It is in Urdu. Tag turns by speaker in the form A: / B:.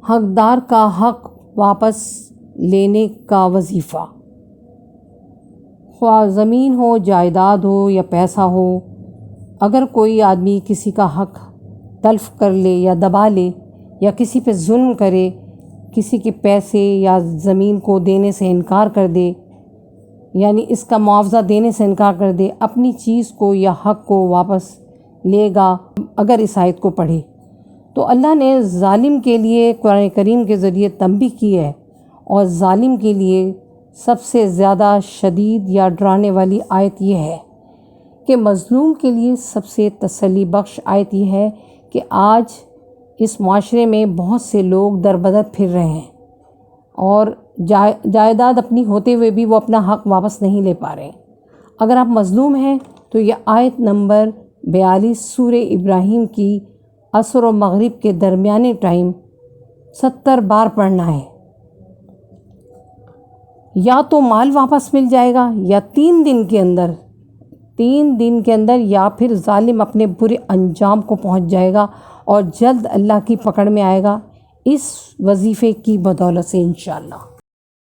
A: حقدار کا حق واپس لینے کا وظیفہ، خواہ زمین ہو، جائیداد ہو یا پیسہ ہو، اگر کوئی آدمی کسی کا حق تلف کر لے یا دبا لے یا کسی پہ ظلم کرے، کسی کے پیسے یا زمین کو دینے سے انکار کر دے، یعنی اس کا معاوضہ دینے سے انکار کر دے، اپنی چیز کو یا حق کو واپس لے گا اگر اس آیت کو پڑھے، تو اللہ نے ظالم کے لیے قرآن کریم کے ذریعے تنبیہ کی ہے، اور ظالم کے لیے سب سے زیادہ شدید یا ڈرانے والی آیت یہ ہے کہ مظلوم کے لیے سب سے تسلی بخش آیت یہ ہے کہ آج اس معاشرے میں بہت سے لوگ دربدر پھر رہے ہیں اور جائیداد اپنی ہوتے ہوئے بھی وہ اپنا حق واپس نہیں لے پا رہے ہیں۔ اگر آپ مظلوم ہیں تو یہ آیت نمبر 42 سورہ ابراہیم کی عصر و مغرب کے درمیانے ٹائم 70 بار پڑھنا ہے، یا تو مال واپس مل جائے گا یا 3 دن کے اندر یا پھر ظالم اپنے برے انجام کو پہنچ جائے گا اور جلد اللہ کی پکڑ میں آئے گا اس وظیفے کی بدولت سے انشاءاللہ۔